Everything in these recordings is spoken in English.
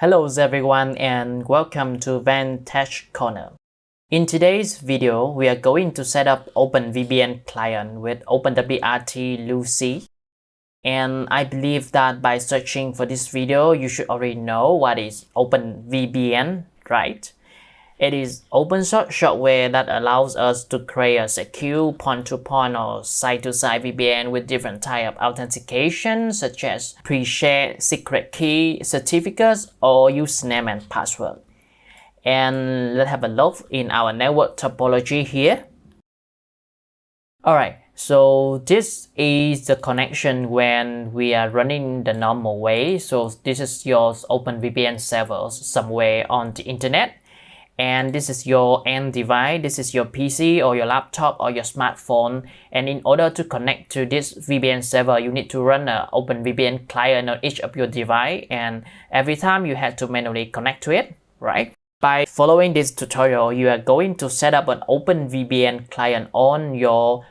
Hello everyone and welcome to Vantage Corner. In today's video, we are going to set up OpenVPN client with OpenWRT Lucy. And I believe that by searching for this video, you should already know what is OpenVPN, right? It is open source software that allows us to create a secure point-to-point or site-to-site VPN with different types of authentication such as pre-shared secret key certificates or username and password. And let's have a look in our network topology here. Alright, so this is the connection when we are running the normal way. So this is your OpenVPN server somewhere on the internet. And this is your end device, this is your PC or your laptop or your smartphone. And in order to connect to this VPN server, you need to run an OpenVPN client on each of your device. And every time you have to manually connect to it, right? By following this tutorial, you are going to set up an OpenVPN client on your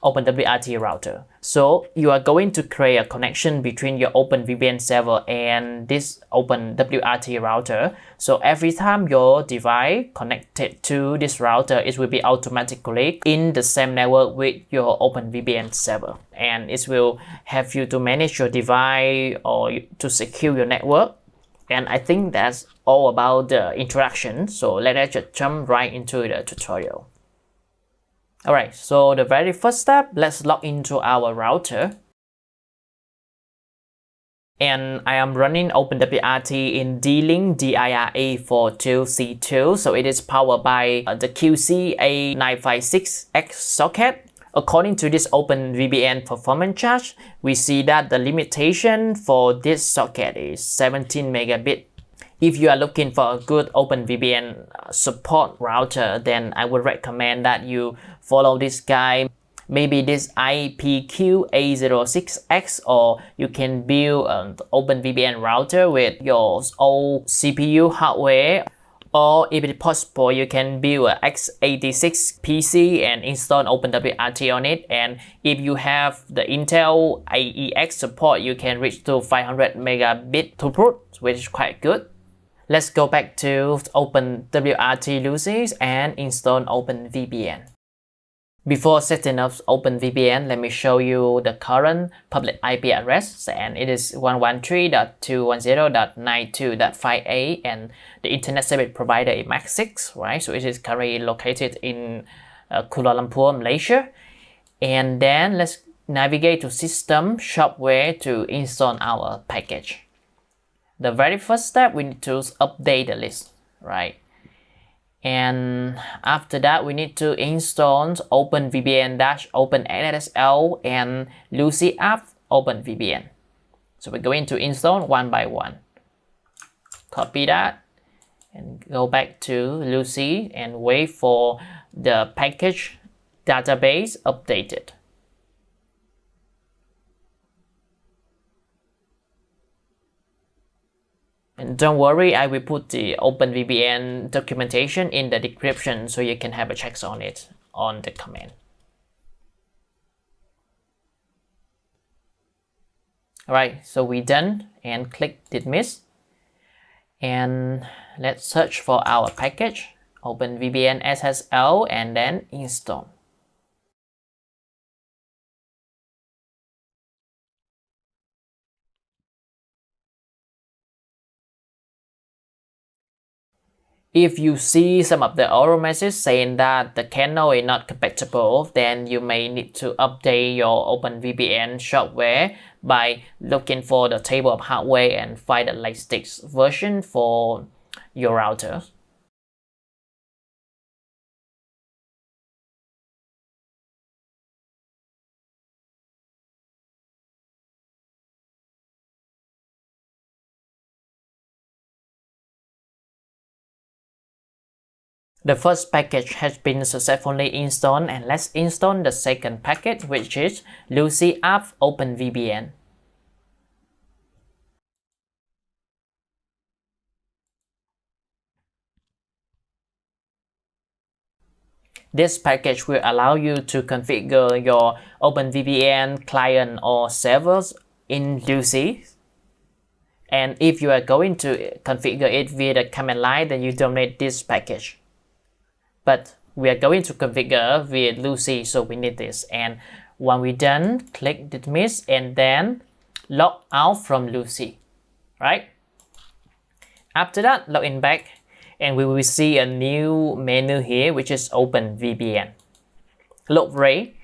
OpenWRT router. So you are going to create a connection between your OpenVPN server and this OpenWRT router. So every time your device connected to this router, it will be automatically in the same network with your OpenVPN server. And it will help you to manage your device or to secure your network. And I think that's all about the interaction. So let's just jump right into the tutorial. Alright, so the very first step, let's log into our router. And I am running OpenWRT in D-Link DIRA42C2. So it is powered by the QC-A956X socket. According to this OpenVPN performance chart, we see that the limitation for this socket is 17 megabit. If you are looking for a good OpenVPN support router, then I would recommend that you follow this guy. Maybe this IPQ-A06X, or you can build an OpenVPN router with your old CPU hardware. Or if it's possible, you can build an x86 PC and install OpenWRT on it. And if you have the Intel AEX support, you can reach to 500 megabit throughput, which is quite good. Let's go back to OpenWRT Lucy and install OpenVPN. Before setting up OpenVPN, let me show you the current public IP address, and it is 113.210.92.58, and the internet service provider is MAC6, right? So it is currently located in Kuala Lumpur, Malaysia. And then let's navigate to System, Software to install our package. The very first step, we need to update the list, right? And after that, we need to install OpenVPN-OpenSSL and Lucy app OpenVPN. So we're going to install one by one. Copy that and go back to Lucy and wait for the package database updated. And don't worry, I will put the OpenVPN documentation in the description so you can have a check on it on the command. Alright, so we're done and click dismiss. And let's search for our package, OpenVPN SSL, and then install. If you see some of the error messages saying that the kernel is not compatible, then you may need to update your OpenVPN software by looking for the table of hardware and find the latest version for your router. The first package has been successfully installed, and let's install the second package, which is Lucy app OpenVPN. This package will allow you to configure your OpenVPN client or servers in Lucy. And if you are going to configure it via the command line, then you don't need this package. But we are going to configure via Lucy, so we need this. And when we're done, click dismiss and then log out from Lucy, right? After that, log in back and we will see a new menu here, which is OpenVPN. Look right.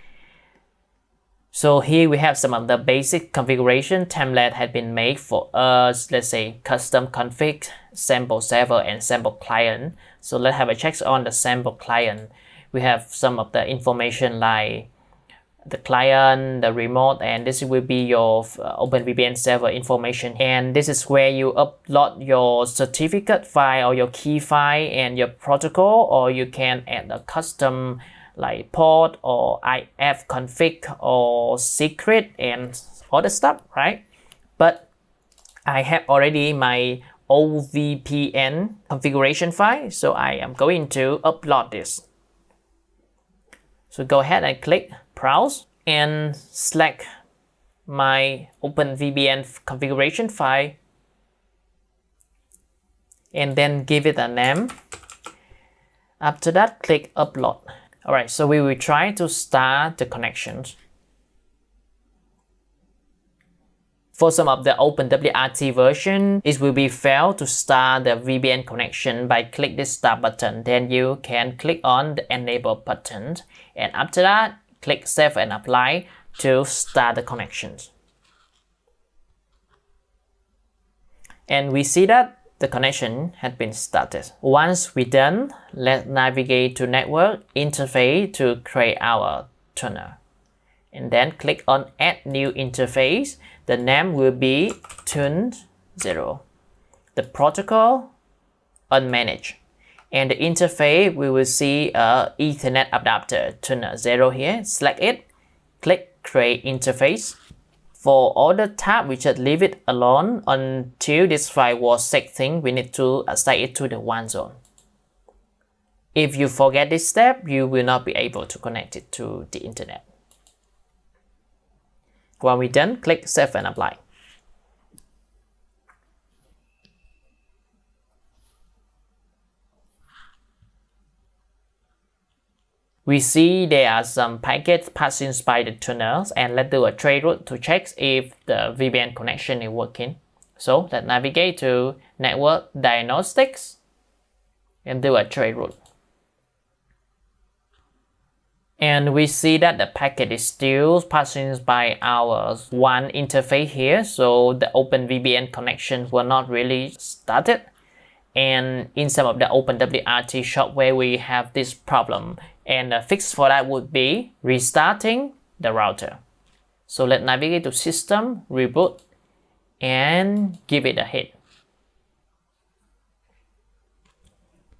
So here we have some of the basic configuration template had been made for us. Let's say custom config, sample server, and sample client. So let's have a check on the sample client. We have some of the information like the client, the remote, and this will be your OpenVPN server information. And this is where you upload your certificate file or your key file and your protocol, or you can add a custom like port or IF config or secret and other stuff, right? But I have already my OVPN configuration file, so I am going to upload this. So go ahead and click browse and select my OpenVPN configuration file and then give it a name. After that, click upload. Alright, so we will try to start the connections. For some of the OpenWRT version, it will be fail to start the VPN connection by click this start button. Then you can click on the enable button. And after that, click save and apply to start the connections. And we see that the connection has been started. Once we're done, let's navigate to network interface to create our tunnel. And then click on add new interface. The name will be tun 0. The protocol unmanaged. And the interface, we will see a Ethernet adapter tunnel 0 here. Select it, click create interface. For all the tab, we just leave it alone until this file was setting. We need to assign it to the one zone. If you forget this step, you will not be able to connect it to the internet. When we're done, click save and apply. We see there are some packets passing by the tunnels, and let's do a trace route to check if the VPN connection is working. So let's navigate to Network Diagnostics and do a trace route. And we see that the packet is still passing by our one interface here, so the OpenVPN connection were not really started. And in some of the OpenWRT software, we have this problem. And the fix for that would be restarting the router. So let's navigate to System, Reboot, and give it a hit.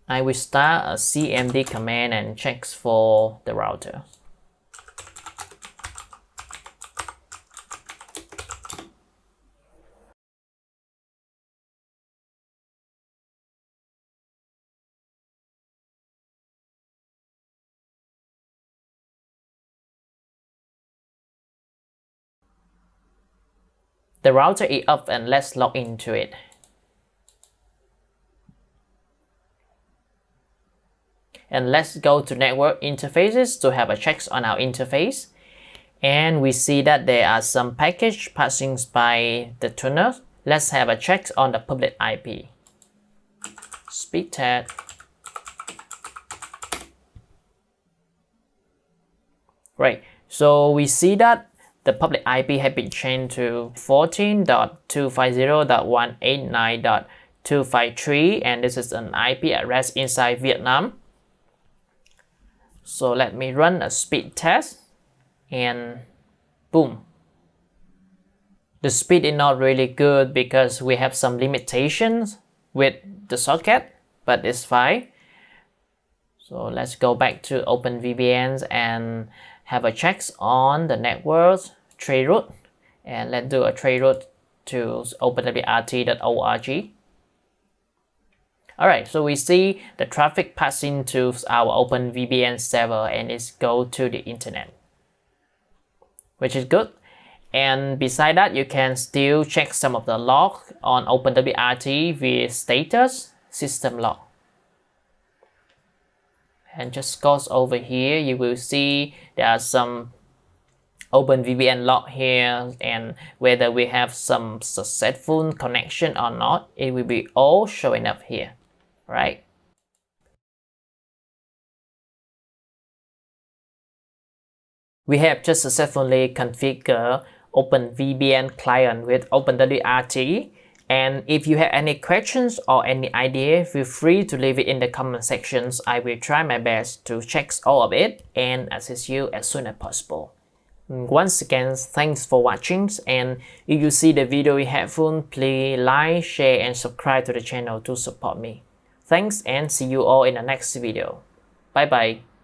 I will start a cmd command and checks for the router. The router is up and let's log into it. And let's go to network interfaces to have a check on our interface. And we see that there are some packets passing by the tunnel. Let's have a check on the public IP. Speed test. Great. So we see that the public IP has been changed to 14.250.189.253, and this is an IP address inside Vietnam. So let me run a speed test and boom. The speed is not really good because we have some limitations with the socket, but it's fine. So let's go back to OpenVPN and have a check on the network trace route, and let's do a trace route to openwrt.org. Alright, so we see the traffic passing to our OpenVPN server and it's go to the internet, which is good. And beside that, you can still check some of the log on OpenWRT with status system log. And just goes over here, you will see there are some OpenVPN log here, and whether we have some successful connection or not, it will be all showing up here, right? We have just successfully configured OpenVPN client with OpenWRT. And if you have any questions or any idea, feel free to leave it in the comment sections. I will try my best to check all of it and assist you as soon as possible. Once again, thanks for watching, and if you see the video helpful, please like, share and subscribe to the channel to support me. Thanks and see you all in the next video. Bye bye.